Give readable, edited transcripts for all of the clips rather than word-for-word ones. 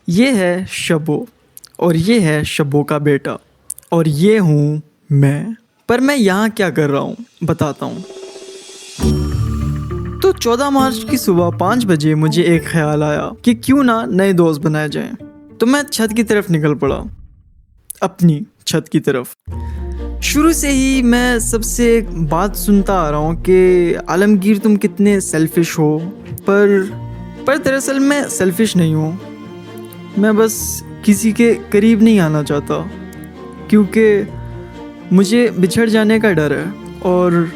ये है शबो और ये है शबो का बेटा और ये हूँ मैं। पर मैं यहाँ क्या कर रहा हूँ बताता हूँ। तो 14 मार्च की सुबह 5 बजे मुझे एक ख्याल आया कि क्यों ना नए दोस्त बनाए जाएं। तो मैं छत की तरफ निकल पड़ा, अपनी छत की तरफ। शुरू से ही मैं सबसे एक बात सुनता आ रहा हूँ कि आलमगीर तुम कितने सेल्फिश हो। पर दरअसल मैं सेल्फिश नहीं हूँ। मैं बस किसी के करीब नहीं आना चाहता क्योंकि मुझे बिछड़ जाने का डर है और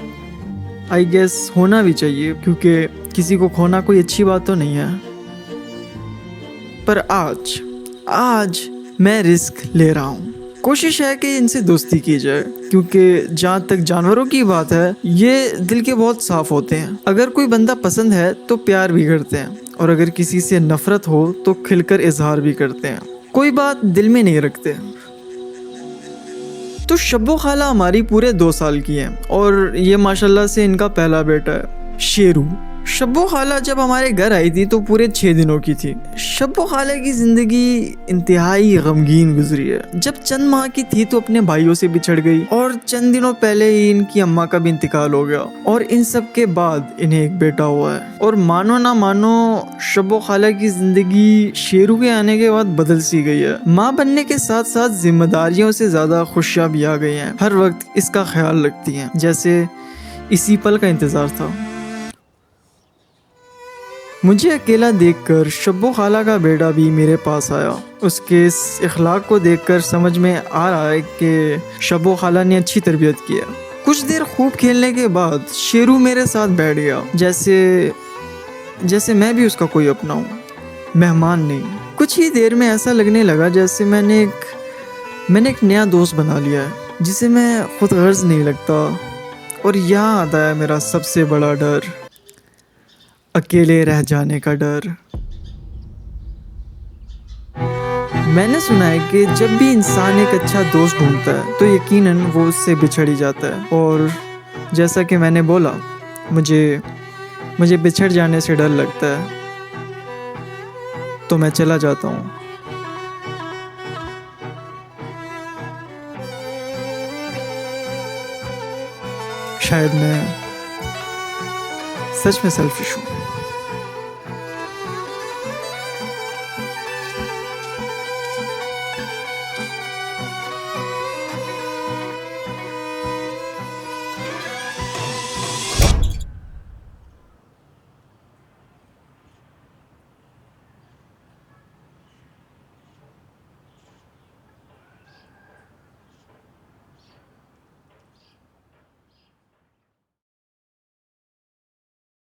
आई गेस होना भी चाहिए क्योंकि किसी को खोना कोई अच्छी बात तो नहीं है। पर आज मैं रिस्क ले रहा हूँ। कोशिश है कि इनसे दोस्ती की जाए क्योंकि जहाँ तक जानवरों की बात है ये दिल के बहुत साफ होते हैं। अगर कोई बंदा पसंद है तो प्यार भी करते हैं और अगर किसी से नफरत हो तो खिलकर इजहार भी करते हैं, कोई बात दिल में नहीं रखते। तो शब्बो खाला हमारी पूरे 2 साल की है और ये माशाल्लाह से इनका पहला बेटा है शेरू। शब्बो खाला जब हमारे घर आई थी तो पूरे 6 दिनों की थी। शब्बो खाला की जिंदगी इंतहाई गमगीन गुजरी है। जब चंद माह की थी तो अपने भाइयों से बिछड़ गई और चंद दिनों पहले ही इनकी अम्मा का भी इंतकाल हो गया और इन सब के बाद इन्हें एक बेटा हुआ है। और मानो ना मानो शब्बो खाला की जिंदगी शेरू के आने के बाद बदल सी गई है। माँ बनने के साथ साथ जिम्मेदारियों से ज्यादा खुशियाँ भी आ गई हैं। हर वक्त इसका ख्याल रखती हैं जैसे इसी पल का इंतजार था। मुझे अकेला देखकर शब्बो खाला का बेटा भी मेरे पास आया। उसके इस इखलाक को देखकर समझ में आ रहा है कि शब्बो खाला ने अच्छी तरबियत की है। कुछ देर खूब खेलने के बाद शेरू मेरे साथ बैठ गया जैसे मैं भी उसका कोई अपना हूँ, मेहमान नहीं। कुछ ही देर में ऐसा लगने लगा जैसे मैंने एक नया दोस्त बना लिया है जिसे मैं खुद गर्ज नहीं लगता। और यहाँ आता है मेरा सबसे बड़ा डर, अकेले रह जाने का डर। मैंने सुना है कि जब भी इंसान एक अच्छा दोस्त ढूंढता है तो यकीनन वो उससे बिछड़ ही जाता है। और जैसा कि मैंने बोला मुझे बिछड़ जाने से डर लगता है तो मैं चला जाता हूँ। शायद मैं सच में सेल्फिश हूँ।